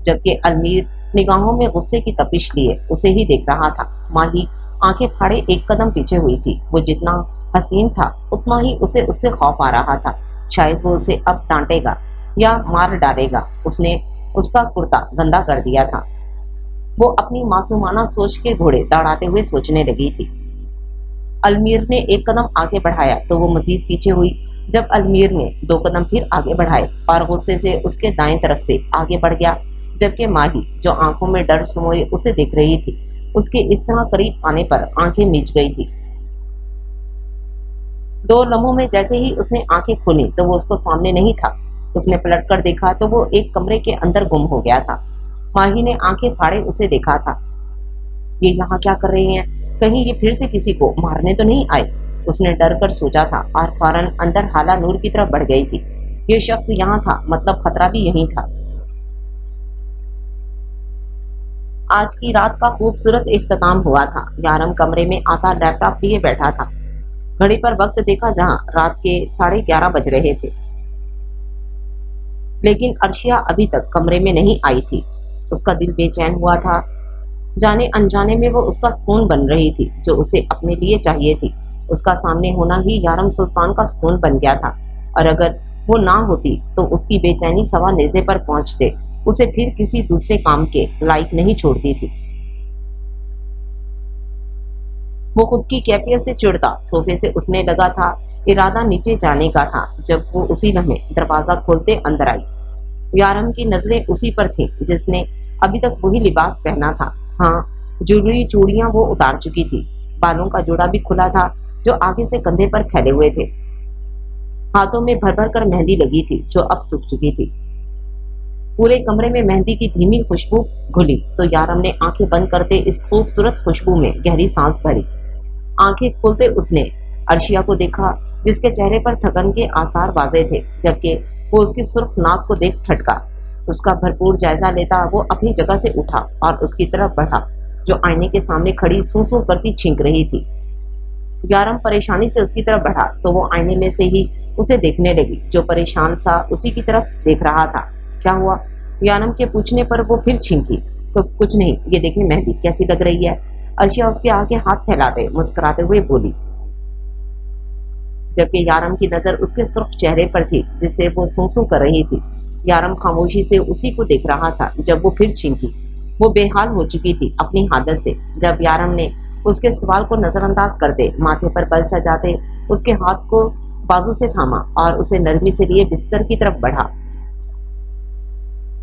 जबकि अलमीर निगाहों में गुस्से की तपिश लिए उसे ही देख रहा था। माही आंखें फाड़े एक कदम पीछे हुई थी। वो जितना हसीन था उतना ही उसे उससे खौफ आ रहा था, शायद वो उसे अब डांटेगा या मार डालेगा। उसने उसका कुर्ता गंदा कर दिया था। वो अपनी मासूमाना सोच के घोड़े दौड़ाते हुए सोचने लगी थी। अलमीर ने एक कदम आगे बढ़ाया तो वो मजीद पीछे हुई। जब अलमीर ने दो कदम फिर आगे बढ़ाए और गुस्से से उसके दाएं तरफ से आगे बढ़ गया, जबकि माही जो आंखों में डर समोए उसे देख रही थी, उसके इस तरह करीब आने पर आंखें मीच गई थी। दो लम्हों में जैसे ही उसने आंखें खोली तो वो उसको सामने नहीं था। उसने पलट कर देखा तो वो एक कमरे के अंदर गुम हो गया था। माही ने आंखें फाड़े उसे देखा था। ये यहाँ क्या कर रहे हैं? कहीं ये फिर से किसी को मारने तो नहीं आए? उसने डर कर सोचा था और फौरन अंदर हाला नूर की तरफ बढ़ गई थी। ये शख्स यहाँ था, मतलब खतरा भी यहीं था। आज की रात का खूबसूरत इख्तिताम हुआ था। यारम कमरे में आता लैपटॉप लिए बैठा था। घड़ी पर वक्त देखा जहां रात के 11:30 बज रहे थे, लेकिन अर्शिया अभी तक कमरे में नहीं आई थी। उसका दिल बेचैन हुआ था। जाने अनजाने में वो उसका सुकून बन रही थी, जो उसे अपने लिए चाहिए थी। उसका सामने होना ही यारम सुल्तान का सुकून बन गया था, और अगर वो ना होती तो उसकी बेचैनी सवा नेज़े पर पहुंचते उसे फिर किसी दूसरे काम के लायक नहीं छोड़ती थी। वो खुद की कैफियत से चिढ़ता सोफे से उठने लगा था। इरादा नीचे जाने का था जब वो उसी लम्हे दरवाजा खोलते अंदर आई। यारम की नजरें उसी पर थीं जिसने अभी तक वही लिबास पहना था। हाँ, ज्वेलरी चूड़ियां वो उतार चुकी थी। बालों का जोड़ा भी खुला था जो आगे से कंधे पर फैले हुए थे। हाथों में भर भर कर मेहंदी लगी थी जो अब सूख चुकी थी। पूरे कमरे में मेहंदी की धीमी खुशबू घुली तो यारम ने आंखें बंद करते इस खूबसूरत खुशबू में गहरी सांस भरी। आंखें खोलते उसने अर्शिया को देखा, जिसके चेहरे पर थकन के आसार वाज़ेह थे, जबकि वो उसकी सुर्ख नाक को देख ठटका। उसका भरपूर जायजा लेता वो अपनी जगह से उठा और उसकी तरफ बढ़ा, जो आईने के सामने खड़ी सूं सूं करती छींक रही थी। यारम परेशानी से उसकी तरफ बढ़ा तो वो आईने में से ही उसे देखने लगी, जो परेशान सा उसी की तरफ देख रहा था। क्या हुआ? यारम के पूछने पर वो फिर छींकी। तो कुछ नहीं, ये देखें मेहंदी कैसी लग रही है। अर्शिया उसके आगे हाथ फैलाते मुस्कुराते हुए बोली, जबकि यारम की नजर उसके सुर्ख चेहरे पर थी जिससे वो सूं कर रही थी। यारम खामोशी से उसी को देख रहा था जब वो फिर छींकी। वो बेहाल हो चुकी थी अपनी आदत से। जब यारम ने उसके सवाल को नजरअंदाज करते माथे पर बल सजाते उसके हाथ को बाजू से थामा और उसे नरमी से लिए बिस्तर की तरफ बढ़ा।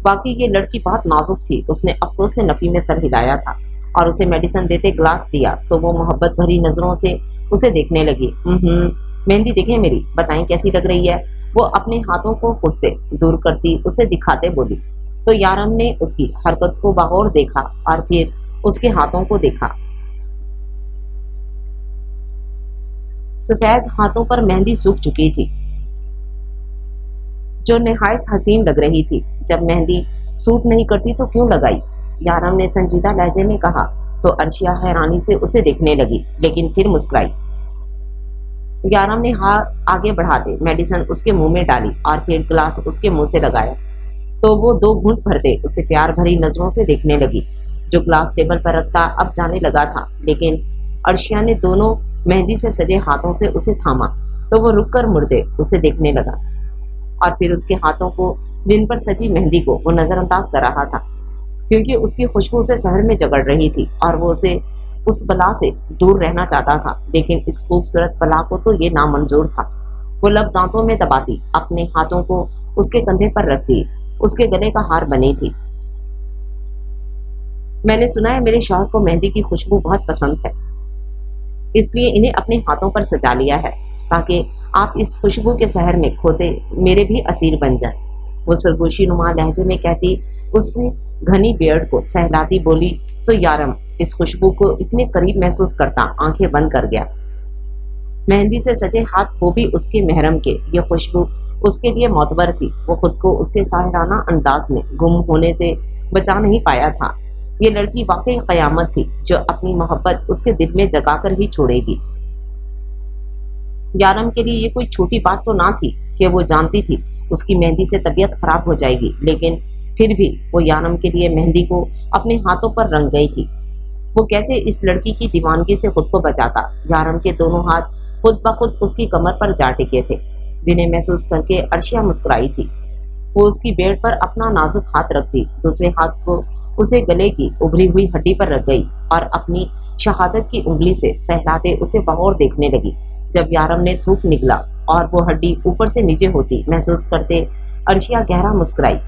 बाकी ये लड़की बहुत नाजुक थी। उसने अफसोस से नफी में सर हिलाया था और उसे मेडिसिन देते ग्लास दिया तो वो मोहब्बत भरी नजरों से उसे देखने लगी। मेहंदी देखें मेरी, बताएं कैसी लग रही है। वो अपने हाथों को खुद से दूर करती उसे दिखाते बोली। तो यारम ने उसकी हरकत को बगौर देखा और फिर उसके हाथों को देखा। सफेद हाथों पर मेहंदी सूख चुकी थी, जो निहायत हसीन लग रही थी। जब मेहंदी सूट नहीं करती तो क्यों लगाई? यारम ने संजीदा लहजे में कहा तो अर्शिया हैरानी से उसे देखने लगी, लेकिन फिर मुस्कुराई। यारम ने हाथ आगे बढ़ाते मेडिसिन उसके मुंह में डाली और फिर ग्लास उसके मुंह से लगाया तो वो 2 घूंट भरते उसे प्यार भरी नजरों से देखने लगी। जो ग्लास टेबल पर रखता अब जाने लगा था, लेकिन अर्शिया ने दोनों मेहंदी से सजे हाथों से उसे थामा तो वो रुक कर मुड़ते उसे देखने लगा और फिर उसके हाथों को, जिन पर सजी मेहंदी को वो नजरअंदाज कर रहा था, क्योंकि उसकी खुशबू से शहर में जगड़ रही थी और वो उसे उस बला से दूर रहना चाहता था। लेकिन इस खूबसूरत बला को तो ये नामंजूर था। वो लब दांतों में दबाती अपने हाथों को उसके कंधे पर रखती, उसके गले का हार बनी थी। मैंने सुना है मेरे शौहर को मेहंदी की खुशबू बहुत पसंद है, इसलिए इन्हें अपने हाथों पर सजा लिया है ताकि आप इस खुशबू के शहर में खोते मेरे भी असीर बन जाए। वो सरगोशी नुमा लहजे में कहती उससे घनी बियर्ड को सहलाती बोली तो यारम इस खुशबू को इतने करीब महसूस करता आंखें बंद कर गया। मेहंदी से सजे हाथ वो भी उसके महरम के। ये खुशबू उसके लिए मोतबर थी। वो खुद को उसके साहिराना अंदाज में गुम होने से बचा नहीं पाया था। ये लड़की वाकई कयामत थी जो अपनी मोहब्बत उसके दिल में जगाकर ही छोड़ेगी। यारम के लिए ये कोई छोटी बात तो ना थी कि वो जानती थी उसकी मेहंदी से तबीयत खराब हो जाएगी, लेकिन फिर भी वो यारम के लिए मेहंदी को अपने हाथों पर रंग गई थी। वो कैसे इस लड़की की दीवानगी से खुद को बचाता। यारम के दोनों हाथ खुद ब खुद उसकी कमर पर जा टिके थे, जिन्हें महसूस करके अर्शिया मुस्कुराई थी। वो उसकी बेड पर अपना नाजुक हाथ रखती, दूसरे हाथ को उसे गले की उभरी हुई हड्डी पर रख गई और अपनी शहादत की उंगली से सहलाते उसे बगौर देखने लगी। जब यारम ने थूक निकला और वो हड्डी ऊपर से नीचे होती महसूस करते अर्शिया गहरा मुस्कुराई।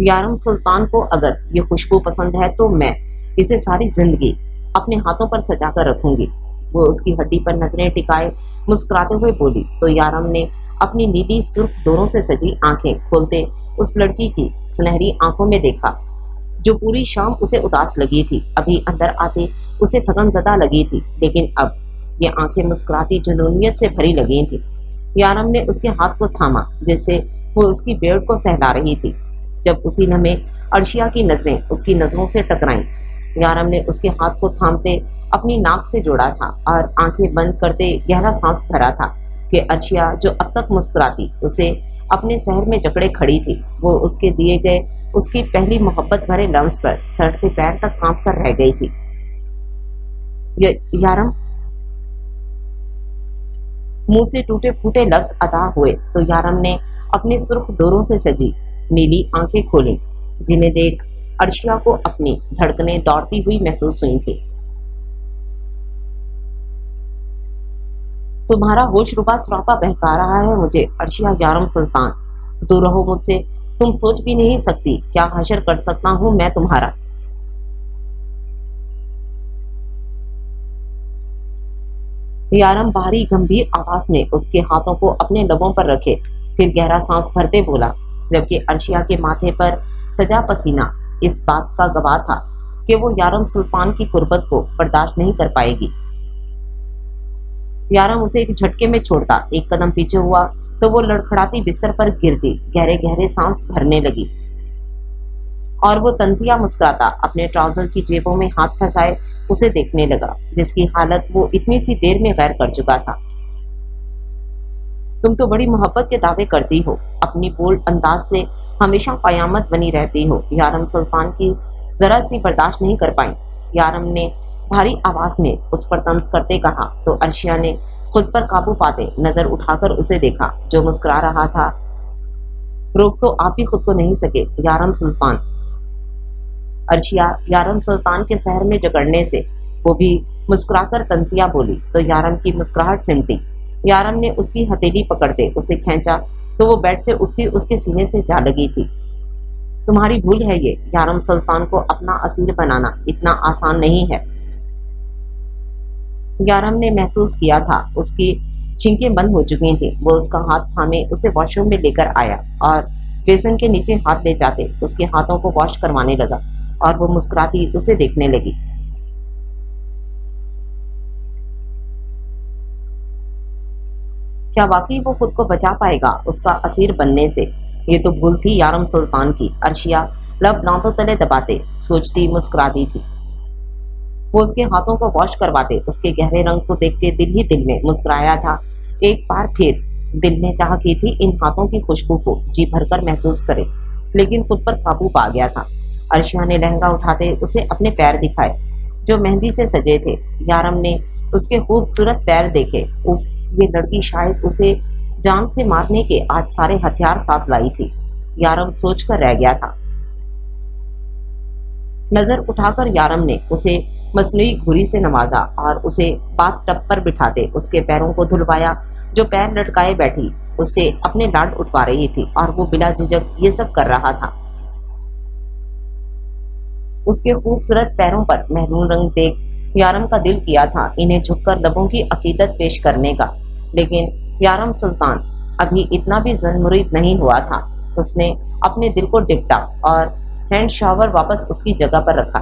यारम सुल्तान को अगर ये खुशबू पसंद है तो मैं इसे सारी जिंदगी अपने हाथों पर सजा कर रखूंगी। वो उसकी हड्डी पर नजरें टिकाए मुस्कुराते हुए बोली तो यारम ने अपनी नीली सुर्ख दोनों से सजी आंखें खोलते उस लड़की की सुनहरी आंखों में देखा। जो पूरी शाम उसे उदास लगी थी, अभी अंदर आते उसे थकन ज़दा लगी थी, लेकिन अब ये आंखें मुस्कुराती जुनूनियत से भरी लगी थी। यारम ने उसके हाथ को थामा, जैसे वो उसकी बेड़ को सहला रही थी। जब उसी लम्हे अर्शिया की नजरें उसकी नजरों से टकराईं, यारम ने उसके हाथ को थामते अपनी नाक से जोड़ा था और आंखें बंद करते गहरा सांस भरा था कि अर्शिया, जो अब तक मुस्कुराती उसे अपने शहर में जकड़े खड़ी थी, वो उसके दिए गए उसकी पहली मोहब्बत भरे लम्स पर सर से पैर तक कांप कर रह गई थी। यारम, मुंह से टूटे फूटे लफ्ज अदा हुए तो यारम ने अपने सुर्ख डोरों से सजी नीली आंखें खोली, जिन्हें देख अर्शिया को अपनी धड़कनें दौड़ती हुई महसूस हुई थी। तुम्हारा होशरुबा सरापा बहका रहा है मुझे अर्शिया यारम सुल्तान, दूर रहो मुझसे, तुम सोच भी नहीं सकती क्या हशर कर सकता हूं मैं तुम्हारा। यारम भारी गंभीर आवाज में उसके हाथों को अपने लबों पर रखे, फिर गहरा सांस भरते बोला, जबकि अर्शिया के माथे पर सजा पसीना इस बात का गवाह था कि वो यारम सुल्तान की कुर्बत को बर्दाश्त नहीं कर पाएगी। यारम उसे एक झटके में छोड़ता एक कदम पीछे हुआ तो वो लड़खड़ाती बिस्तर पर गिरती गहरे गहरे सांस भरने लगी और वो तंजिया मुस्कुराता अपने ट्राउजर की जेबों में हाथ फंसाए उसे देखने लगा, जिसकी हालत वो इतनी सी देर में गैर कर चुका था। तुम तो बड़ी मोहब्बत के दावे करती हो, अपनी बोल्ड अंदाज से हमेशा कयामत बनी रहती हो, यारम सुल्तान की जरा सी बर्दाश्त नहीं कर पाई। यारम ने भारी आवाज में उस पर तंज करते कहा तो अर्शिया ने खुद पर काबू पाते नजर उठाकर उसे देखा, जो मुस्कुरा रहा था। रोक तो आप भी खुद को नहीं सके यारम सुल्तान। अर्शिया यारम सुल्तान के शहर में जकड़ने से वो भी मुस्कुराकर तंजिया बोली तो यारम की मुस्कुराहट सिमटी। यारम ने उसकी हथेली पकड़ते उसे खींचा तो वो बेड से उठती उसके सीने से जा लगी थी। तुम्हारी भूल है ये, यारम सुल्तान को अपना असीर बनाना इतना आसान नहीं है। यारम ने महसूस किया था उसकी छींकें बंद हो चुकी थी। वो उसका हाथ थामे उसे वॉशरूम में लेकर आया और बेसिन के नीचे हाथ ले जाते उसके हाथों को वॉश करवाने लगा और वो मुस्कुराती उसे देखने लगी। क्या वाकई वो खुद को बचा पाएगा उसका असीर बनने से? ये तो भूल थी यारम सुल्तान की। अर्शिया लब दांतों तले दबाते सोचती मुस्कुराती थी। वो उसके हाथों को वॉश करवाते उसके गहरे रंग को देखते दिल ही दिल में मुस्कुराया था। एक बार फिर दिल ने चाह की थी इन हाथों की खुशबू को जी भरकर महसूस करे, लेकिन खुद पर काबू पा गया था। अर्शिया ने लहंगा उठाते उसे अपने पैर दिखाए जो मेहंदी से सजे थे। यारम ने उसके खूबसूरत पैर देखे। उफ, ये लड़की शायद उसे जान से मारने के आज सारे हथियार साथ लाई थी, यारम सोचकर रह गया था। नजर उठाकर यारम ने उसे मसनूई घुरी से नवाजा और उसे बाथ टब पर बिठाते उसके पैरों को धुलवाया। जो पैर लटकाए बैठी उससे अपने लाड उठवा रही थी और वो बिला झिझक ये सब कर रहा था। उसके खूबसूरत पैरों पर महरून रंग देख यारम का दिल किया था इन्हें झुककर लबों की अकीदत पेश करने का, लेकिन यारम सुल्तान अभी इतना भी जनमुरीद नहीं हुआ था। उसने अपने दिल को डिपटा और हैंड शावर वापस उसकी जगह पर रखा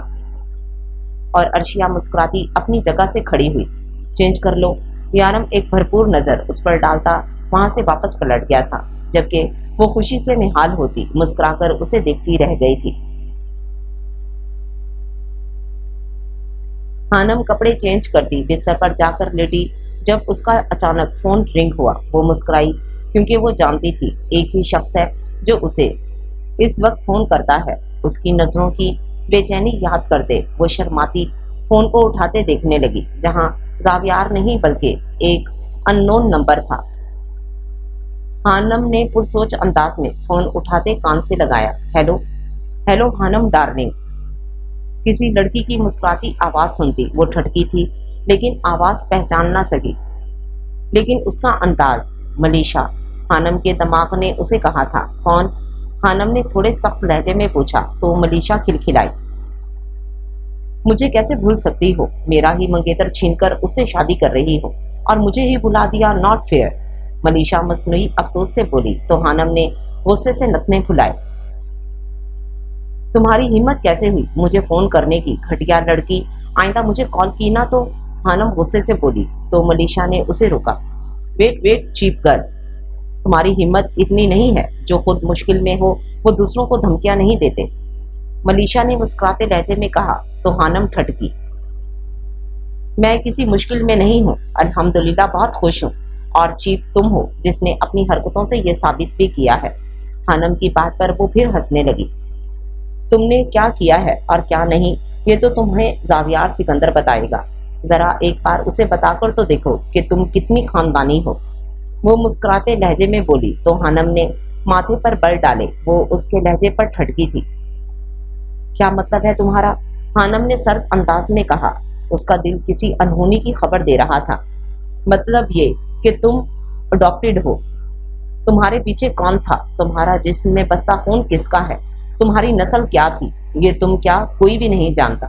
और अर्शिया मुस्कुराती अपनी जगह से खड़ी हुई। चेंज कर लो। यारम एक भरपूर नजर उस पर डालता वहां से वापस पलट गया था, जबकि वो खुशी से निहाल होती मुस्कुराकर उसे देखती रह गई थी। हानम कपड़े चेंज करती बिस्तर पर जाकर लेटी जब उसका अचानक फोन रिंग हुआ। वो मुस्कुराई क्योंकि वो जानती थी एक ही शख्स है जो उसे इस वक्त फोन करता है। उसकी नजरों की बेचैनी याद करते वो शर्माती फोन को उठाते देखने लगी, जहां जावियार नहीं बल्कि एक अननोन नंबर था। हानम ने पुरसोच अंदाज में फोन उठाते कान से लगाया। Hello hello Hanam darling. किसी लड़की की मुस्कुराती आवाज सुनती वो ठटकी थी, लेकिन आवाज पहचान ना सकी। लेकिन उसका अंदाज मलीशा। हानम के दिमाग ने उसे कहा था। कौन? हानम ने थोड़े सख्त लहजे में पूछा तो मलीशा खिलखिलाई। मुझे कैसे भूल सकती हो? मेरा ही मंगेतर छीनकर उससे शादी कर रही हो और मुझे ही बुला दिया। नॉट फेयर, मलीशा मसनूई अफसोस से बोली तो हानम ने गुस्से से नथने फुलाए। तुम्हारी हिम्मत कैसे हुई मुझे फोन करने की, घटिया लड़की, आइंदा मुझे कॉल की ना तो। हानम गुस्से से बोली तो मनीषा ने उसे रोका। वेट वेट चीप गर्ल, तुम्हारी हिम्मत इतनी नहीं है, जो खुद मुश्किल में हो वो दूसरों को धमकियां नहीं देते। मनीषा ने मुस्कुराते लहजे में कहा तो हानम ठटकी। मैं किसी मुश्किल में नहीं हूँ, अल्हम्दुलिल्लाह बहुत खुश हूँ, और चीफ तुम हो जिसने अपनी हरकतों से यह साबित भी किया है। हानम की बात पर वो फिर हंसने लगी। तुमने क्या किया है और क्या नहीं, ये तो तुम्हें जावियार सिकंदर बताएगा। जरा एक बार उसे बताकर तो देखो कि तुम कितनी खानदानी हो। वो मुस्कुराते लहजे में बोली तो हानम ने माथे पर बल डाले। वो उसके लहजे पर ठटकी थी। क्या मतलब है तुम्हारा? हानम ने सर्द अंदाज में कहा। उसका दिल किसी अनहोनी की खबर दे रहा था। मतलब ये कि तुम अडॉप्टेड हो। तुम्हारे पीछे कौन था? तुम्हारा जिस्म में बसता खून किसका है? तुम्हारी नस्ल क्या थी? ये तुम क्या कोई भी नहीं जानता।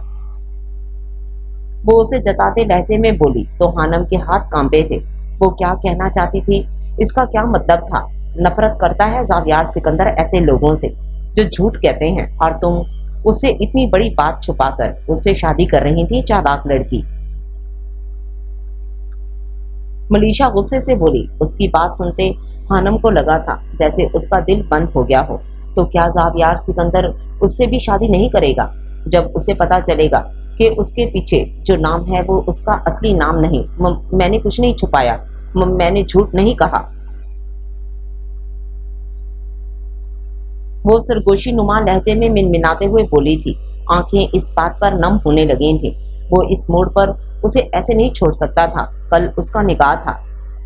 वो उसे जताते लहजे में बोली तो हानम के हाथ कांपे थे। वो क्या कहना चाहती थी, इसका क्या मतलब था? नफरत करता है जावियार सिकंदर ऐसे लोगों से जो झूठ कहते हैं, और तुम उससे इतनी बड़ी बात छुपाकर उससे शादी कर रही थी, चालाक लड़की। मनीषा गुस्से से बोली। उसकी बात सुनते हानम को लगा था जैसे उसका दिल बंद हो गया हो। तो क्या जावियार सिकंदर उससे भी शादी नहीं करेगा? जब उसे पता चलेगा कि उसके पीछे जो नाम है वो उसका असली नाम नहीं। मैंने कुछ नहीं छुपाया, मैंने झूठ नहीं कहा। वो सरगोशी नुमा लहजे में मिनमिनाते हुए बोली थी। आंखें इस बात पर नम होने लगी थी। वो इस मोड़ पर उसे ऐसे नहीं छोड़ सकता था। कल उसका निकाह था।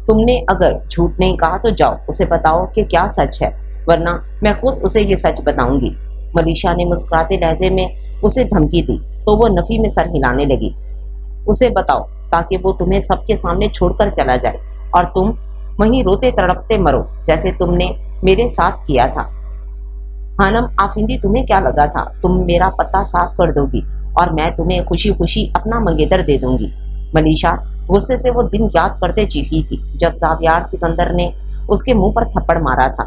तुमने अगर झूठ नहीं कहा तो जाओ उसे बताओ कि क्या सच है, वरना मैं खुद उसे ये सच बताऊंगी। मनीषा ने मुस्कुराते लहजे में उसे धमकी दी तो वो नफी में सर हिलाने लगी। उसे बताओ ताकि वो तुम्हें सबके सामने छोड़कर चला जाए और तुम वहीं रोते तड़पते मरो जैसे तुमने मेरे साथ किया था। हानम आफिंदी, तुम्हें क्या लगा था तुम मेरा पता साफ कर दोगी और मैं तुम्हें खुशी खुशी अपना मंगेतर दे दूंगी। मनीषा गुस्से से वो दिन याद करते चीखी थी जब जावियार सिकंदर ने उसके मुंह पर थप्पड़ मारा था।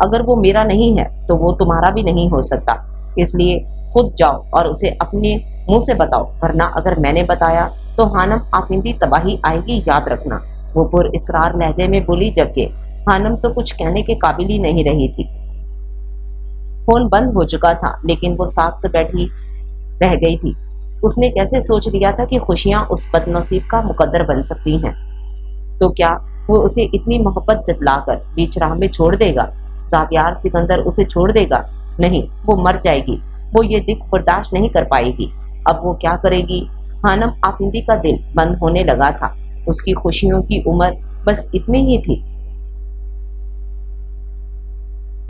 अगर वो मेरा नहीं है तो वो तुम्हारा भी नहीं हो सकता, इसलिए खुद जाओ और उसे अपने मुंह से बताओ, वरना अगर मैंने बताया तो हानम आफिंदी तबाही आएगी, याद रखना। वो पुर इसरार लहजे में बोली, जबकि हानम तो कुछ कहने के काबिल ही नहीं रही थी। फोन बंद हो चुका था लेकिन वो साख्त बैठी रह गई थी। उसने कैसे सोच लिया था कि खुशियां उस बदनसीब का मुकद्दर बन सकती हैं। तो क्या वो उसे इतनी मोहब्बत जतलाकर बीच राह में छोड़ देगा? जावियार सिकंदर उसे छोड़ देगा? नहीं, वो मर जाएगी। वो ये दिख बर्दाश्त नहीं कर पाएगी। अब वो क्या करेगी? हानम आफिंदी का दिल बंद होने लगा था। उसकी खुशियों की उम्र बस इतनी ही थी